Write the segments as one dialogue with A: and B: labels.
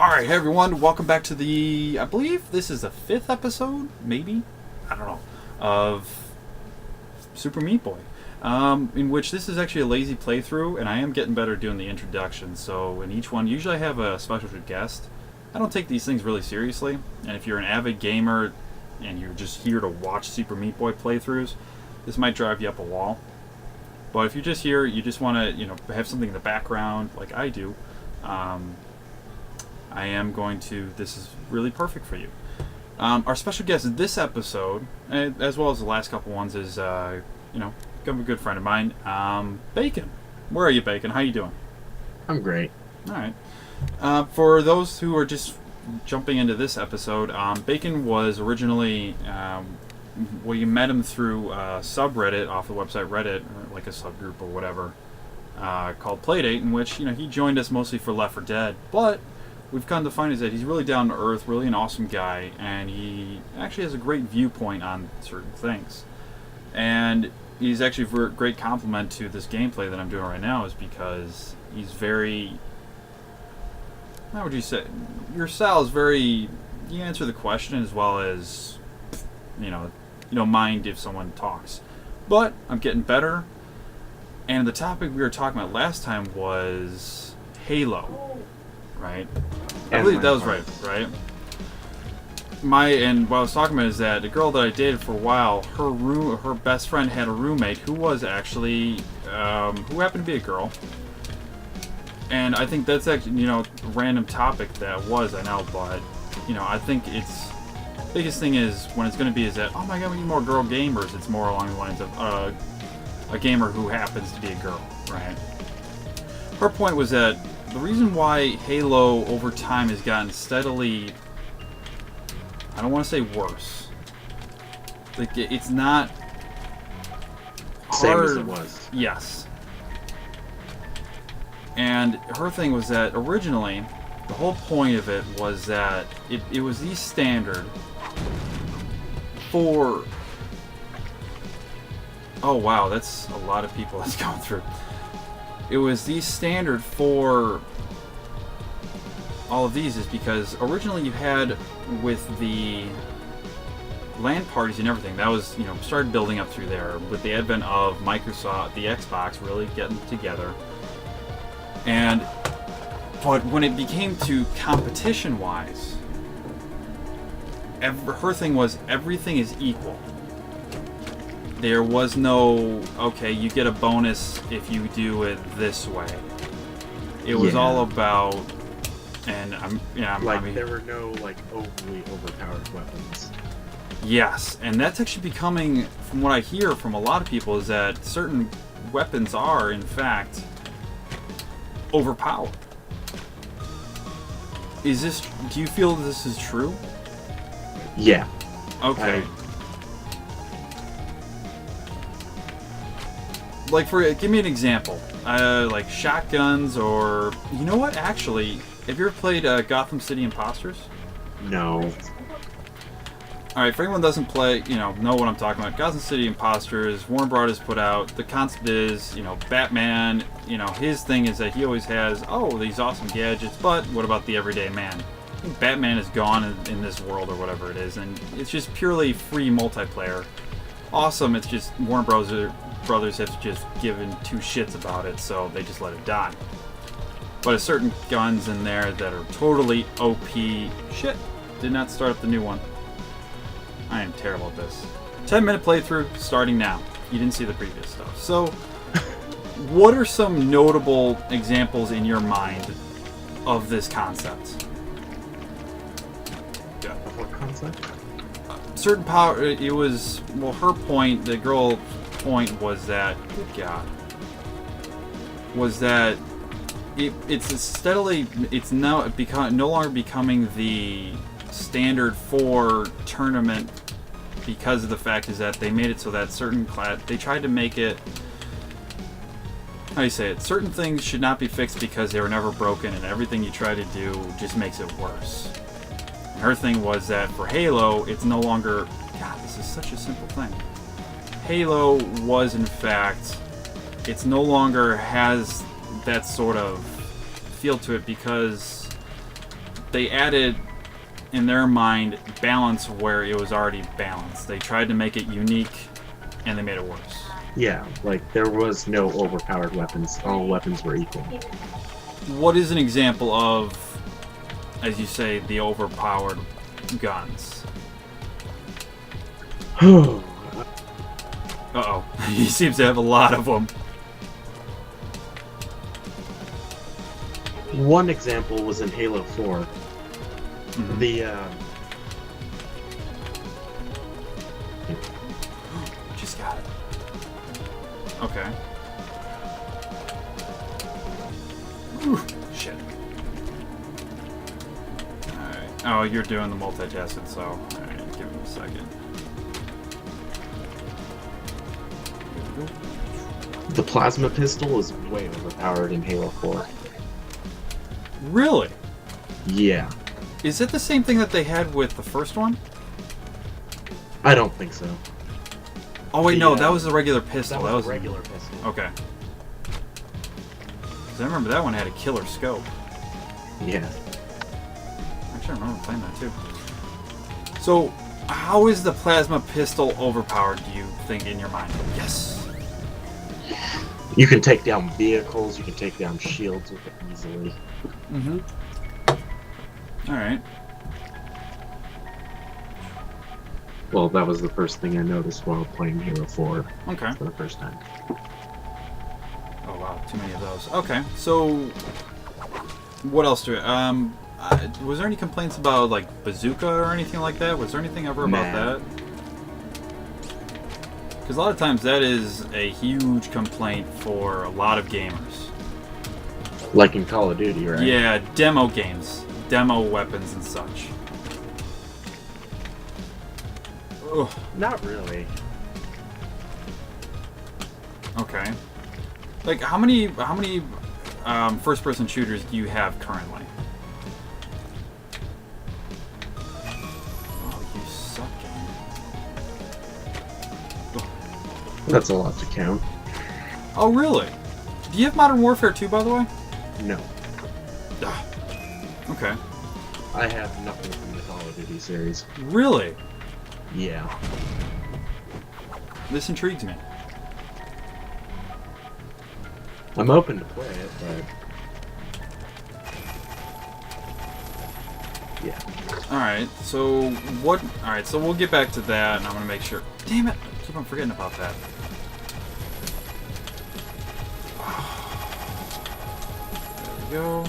A: Alright, hey everyone, welcome back to I believe this is the 5th episode, maybe? I don't know, of Super Meat Boy. In which this is actually a lazy playthrough, and I am getting better doing the introduction. So in each one, usually I have a special guest. I don't take these things really seriously, and if you're an avid gamer and you're just here to watch Super Meat Boy playthroughs, this might drive you up a wall. But if you're just here, you just want to, have something in the background, like I do, I am going to, this is really perfect for you. Our special guest in this episode, as well as the last couple ones, is, a good friend of mine, Bacon. Where are you, Bacon? How you doing?
B: I'm great.
A: Alright. For those who are just jumping into this episode, Bacon was originally, you met him through a subreddit off the website Reddit, or like a subgroup or whatever, called Playdate, in which, he joined us mostly for Left 4 Dead, but we've come to find is that he's really down to earth, really an awesome guy, and he actually has a great viewpoint on certain things. And he's actually a great compliment to this gameplay that I'm doing right now, is because he's very, how would you say, your style is very, you answer the question as well as, you don't mind if someone talks. But I'm getting better, and the topic we were talking about last time was Halo. Right? I believe that was right? And what I was talking about is that the girl that I dated for a while, her best friend had a roommate who was actually, who happened to be a girl. And I think that's actually, a random topic that was, I know, but, I think biggest thing is, when it's going to be, is that, oh my god, we need more girl gamers. It's more along the lines of, a gamer who happens to be a girl, right? Her point was that the reason why Halo over time has gotten steadily, I don't want to say worse, like it's not
B: same
A: hard,
B: as it was.
A: Yes. And her thing was that originally the whole point of it was that it was the standard for, oh wow, that's a lot of people that's going through. It was the standard for all of these is because originally you had with the LAN parties and everything, that was, started building up through there with the advent of Microsoft, the Xbox really getting together. But when it became to competition-wise, her thing was everything is equal. There was no, okay, you get a bonus if you do it this way. It was all about, and
B: there were no overly overpowered weapons.
A: Yes, and that's actually becoming, from what I hear from a lot of people, is that certain weapons are, in fact, overpowered. Do you feel this is true?
B: Yeah.
A: Okay. Give me an example. Like shotguns, or you know what? Actually, have you ever played Gotham City Imposters?
B: No.
A: All right, for anyone who doesn't play, know what I'm talking about. Gotham City Imposters, Warner Brothers put out. The concept is, Batman. His thing is that he always has these awesome gadgets, but what about the everyday man? I think Batman is gone in this world or whatever it is, and it's just purely free multiplayer. Awesome. It's just Warner Brothers have just given two shits about it, so they just let it die. But there's certain guns in there that are totally OP. Shit, did not start up the new one. I am terrible at this. 10-minute playthrough starting now. You didn't see the previous stuff. So, what are some notable examples in your mind of this concept?
B: Yeah. What concept?
A: Certain power. It was, her point, the girl point was that, good God, was that it's now no longer becoming the standard for tournament, because of the fact is that they made it so that certain class, they tried to make it, how do you say it, certain things should not be fixed because they were never broken, and everything you try to do just makes it worse. And her thing was that for Halo, it's no longer, God, this is such a simple thing. Halo was, in fact, it's no longer has that sort of feel to it because they added, in their mind, balance where it was already balanced. They tried to make it unique, and they made it worse.
B: Yeah, like there was no overpowered weapons. All weapons were equal.
A: What is an example of, as you say, the overpowered guns? Uh-oh. He seems to have a lot of them.
B: One example was in Halo 4.
A: Mm-hmm.
B: The
A: Just got it. Okay. Ooh, shit. Alright. Oh, you're doing the multitasking, so... Alright, give me a second.
B: the plasma pistol is way overpowered in Halo 4.
A: Really?
B: Yeah.
A: Is it the same thing that they had with the first one?
B: I don't think so.
A: Oh wait, no, that was the regular pistol.
B: That was a regular pistol.
A: Okay. 'Cause I remember that one had a killer scope.
B: Yeah.
A: Actually, I remember playing that too. So, how is the plasma pistol overpowered, do you think, in your mind? Yes.
B: You can take down vehicles, you can take down shields with it easily.
A: Mm-hmm. Alright.
B: Well, that was the first thing I noticed while playing Halo 4
A: Okay.
B: for the first time.
A: Oh wow, too many of those. Okay, so what else do we... was there any complaints about, like, bazooka or anything like that? Was there anything ever about that? Because a lot of times that is a huge complaint for a lot of gamers.
B: Like in Call of Duty, right?
A: Yeah, demo games. Demo weapons and such. Ugh.
B: Not really.
A: Okay. Like, how many first-person shooters do you have currently? Oh, you suck, game.
B: That's a lot to count.
A: Oh, really? Do you have Modern Warfare 2, by the way?
B: No.
A: Ugh. Okay.
B: I have nothing from the Call of Duty series.
A: Really?
B: Yeah.
A: This intrigues me.
B: I'm open to play it, but... yeah.
A: Alright, so what... Alright, so we'll get back to that, and I'm gonna make sure... Damn it! I keep on forgetting about that. There we go.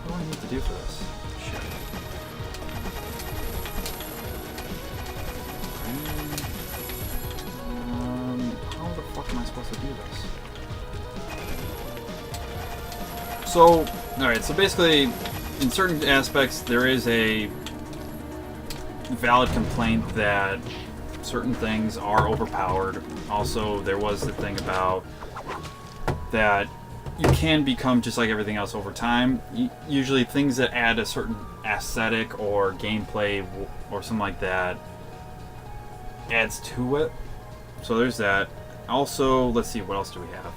A: What do I need to do for this? Shit. How the fuck am I supposed to do this? So, alright, so basically, in certain aspects, there is a valid complaint that certain things are overpowered. Also, there was the thing about that you can become just like everything else over time. Usually things that add a certain aesthetic or gameplay or something like that adds to it. So there's that. Also, let's see, what else do we have?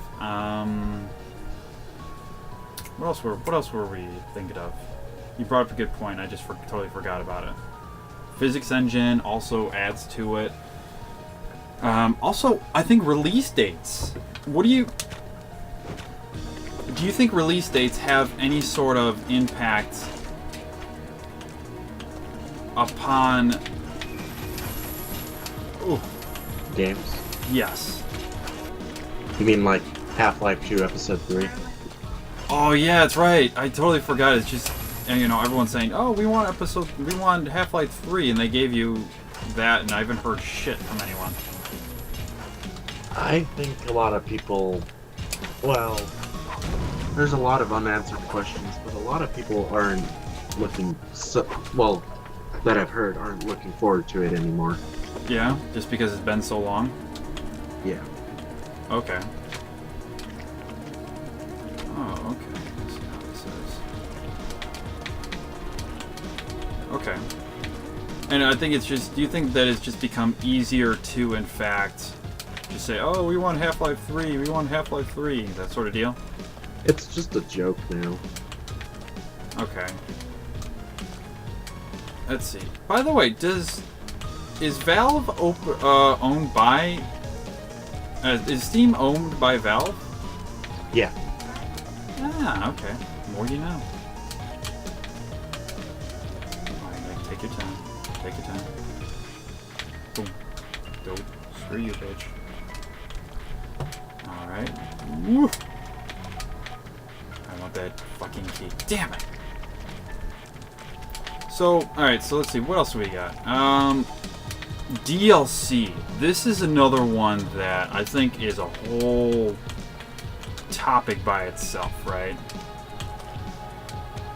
A: What else were we thinking of? You brought up a good point. I just totally forgot about it. Physics engine also adds to it. Also, I think release dates. Do you think release dates have any sort of impact upon... Ooh.
B: Games?
A: Yes.
B: You mean like Half-Life 2 Episode 3?
A: Oh yeah, that's right. I totally forgot. It's just, you know, everyone's saying, "Oh, we want Half-Life 3," and they gave you that, and I haven't heard shit from anyone.
B: I think a lot of people, well, there's a lot of unanswered questions, but a lot of people aren't looking, that I've heard, aren't looking forward to it anymore.
A: Yeah, just because it's been so long.
B: Yeah.
A: Okay. Oh, okay. Let's see how this is. Okay. And I think it's just, do you think that it's just become easier to, in fact, just say, "Oh, we want Half-Life 3, we want Half-Life 3, that sort of deal?
B: It's just a joke now.
A: Okay. Let's see. By the way, is Valve owned by? Is Steam owned by Valve?
B: Yeah.
A: Ah, okay. More you know. Alright, take your time. Take your time. Boom. Dope. Screw you, bitch. Alright. Woo! I want that fucking key. Damn it! So, alright, so let's see. What else do we got? DLC. This is another one that I think is a whole topic by itself, right?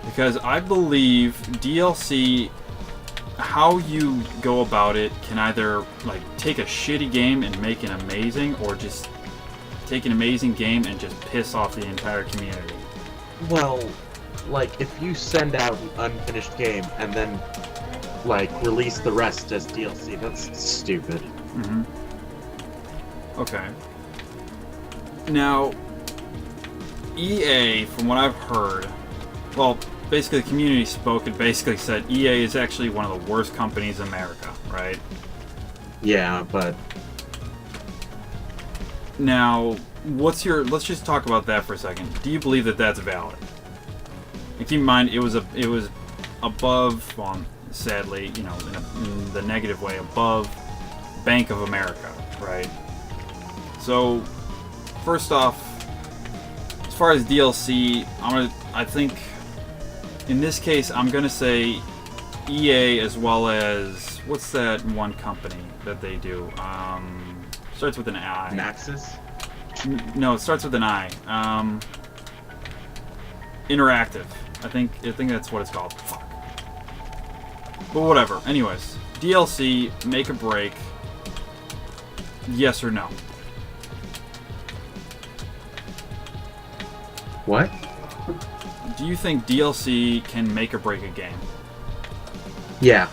A: Because I believe DLC, how you go about it, can either like take a shitty game and make it amazing, or just take an amazing game and just piss off the entire community.
B: Well, like, if you send out an unfinished game and then, like, release the rest as DLC, that's stupid.
A: Mm-hmm. Okay. Now, EA, from what I've heard, well, basically the community spoke and basically said EA is actually one of the worst companies in America, right?
B: Yeah, but...
A: Now, let's just talk about that for a second. Do you believe that that's valid? And keep in mind, it was above, well, sadly, you know, in the negative way, above Bank of America, right? So, first off, as far as DLC, I think, in this case, I'm gonna say EA as well as, what's that one company that they do? Starts with an I.
B: Maxis?
A: No, it starts with an I. Interactive. I think that's what it's called. Fuck. But whatever. Anyways, DLC, make a break. Yes or no?
B: What?
A: Do you think DLC can make or break a game?
B: Yeah.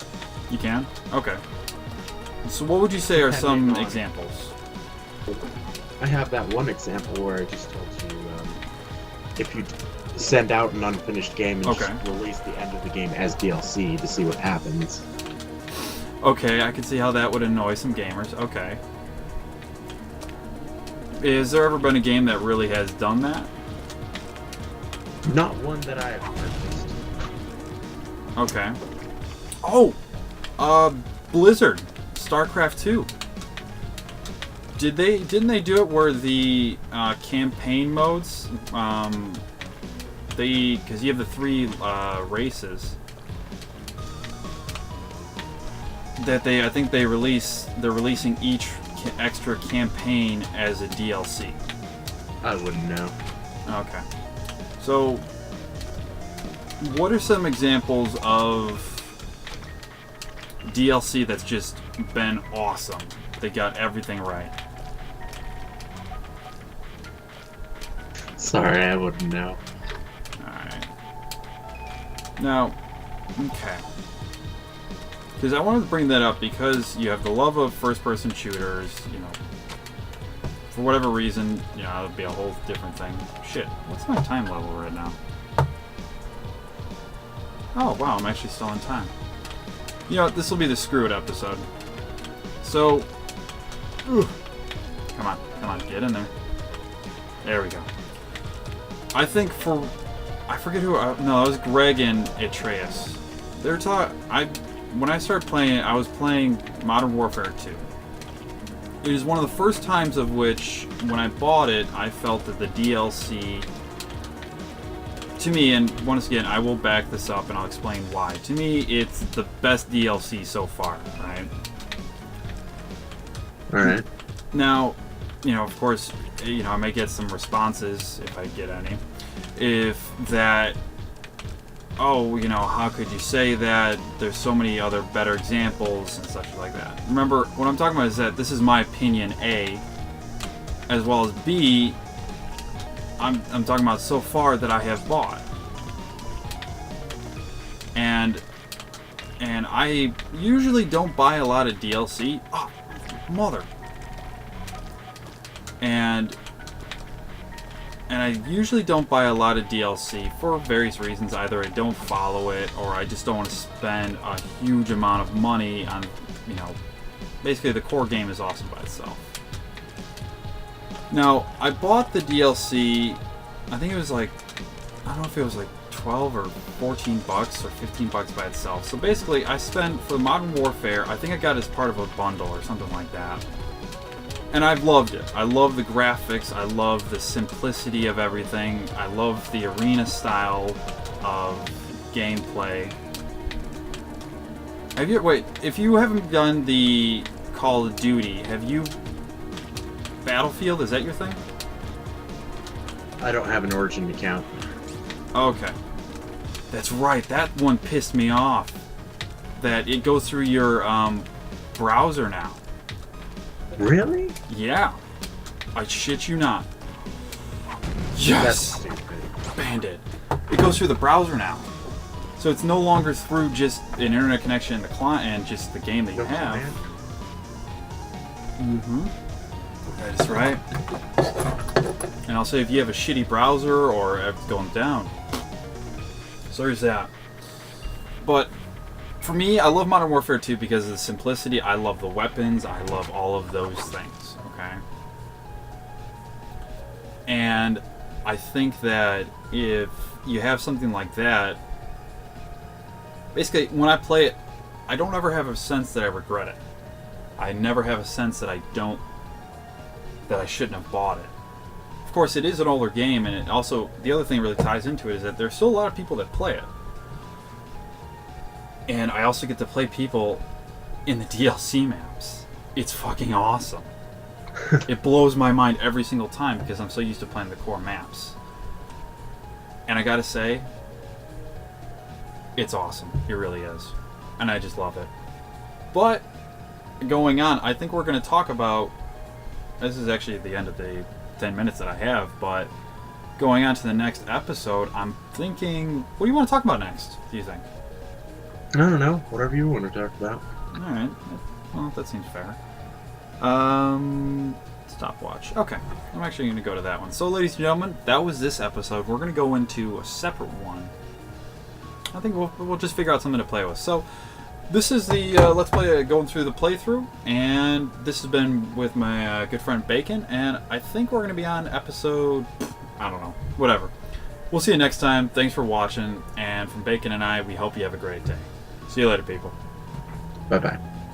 A: You can? Okay. So what would you say are some examples?
B: I have that one example where I just told you, if you send out an unfinished game and just release the end of the game as DLC to see what happens.
A: Okay, I can see how that would annoy some gamers. Okay. Has there ever been a game that really has done that?
B: Not one that I have purchased.
A: Okay. Oh! Blizzard. StarCraft 2. Didn't they do it where the campaign modes, because you have the three races that I think they're releasing each extra campaign as a DLC.
B: I wouldn't know.
A: Okay. So, what are some examples of DLC that's just been awesome? They got everything right.
B: Sorry, I wouldn't know.
A: Alright. Now, okay. Because I wanted to bring that up because you have the love of first-person shooters, you know. For whatever reason, you know, it'll be a whole different thing. Shit, what's my time level right now? Oh, wow, I'm actually still in time. You know what, this will be the screw it episode. So, come on, get in there. There we go. I think I forget who, no, it was Greg and Atreus. They're when I started playing it, I was playing Modern Warfare 2. It was one of the first times of which, when I bought it, I felt that the DLC, to me, and once again, I will back this up and I'll explain why. To me, it's the best DLC so far, right?
B: Alright.
A: Now, you know, of course, you know, I may get some responses, if I get any, if that, oh, you know, how could you say that? There's so many other better examples and such like that. Remember, what I'm talking about is that this is my opinion, A, as well as B, I'm talking about so far that I have bought. And I usually don't buy a lot of DLC. Oh, mother. And and I usually don't buy a lot of DLC for various reasons. Either I don't follow it, or I just don't want to spend a huge amount of money on, you know, basically the core game is awesome by itself. Now, I bought the DLC, I think it was like, I don't know if it was like 12 or 14 bucks or 15 bucks by itself. So basically, I spent, for Modern Warfare, I think I got it as part of a bundle or something like that. And I've loved it. I love the graphics, I love the simplicity of everything, I love the arena style of gameplay. Have you, wait, if you haven't done the Call of Duty, have you, Battlefield, is that your thing?
B: I don't have an Origin account.
A: Okay. That's right, that one pissed me off. That it goes through your browser now.
B: Really?
A: Yeah. I shit you not. Yes!
B: That's stupid.
A: Bandit. It goes through the browser now. So it's no longer through just an internet connection and the client and just the game that you have. Mm-hmm. That is right. And I'll say if you have a shitty browser or it's going down. So there's that. But for me, I love Modern Warfare 2 because of the simplicity. I love the weapons. I love all of those things. Okay. And I think that if you have something like that, basically when I play it, I don't ever have a sense that I regret it. I never have a sense that I shouldn't have bought it. Of course, it is an older game, and it also, the other thing that really ties into it is that there's still a lot of people that play it. And I also get to play people in the DLC maps. It's fucking awesome. It blows my mind every single time because I'm so used to playing the core maps. And I gotta say, it's awesome. It really is. And I just love it. But, going on, I think we're going to talk about, this is actually at the end of the 10 minutes that I have, but going on to the next episode, I'm thinking, what do you want to talk about next, do you think?
B: I don't know. Whatever you want to talk about.
A: Alright. Well, that seems fair. Stopwatch. Okay. I'm actually going to go to that one. So, ladies and gentlemen, that was this episode. We're going to go into a separate one. I think we'll just figure out something to play with. So, this is the Let's Play going through the playthrough, and this has been with my good friend Bacon, and I think we're going to be on episode, I don't know, whatever. We'll see you next time. Thanks for watching, and from Bacon and I, we hope you have a great day. See you later, people.
B: Bye-bye.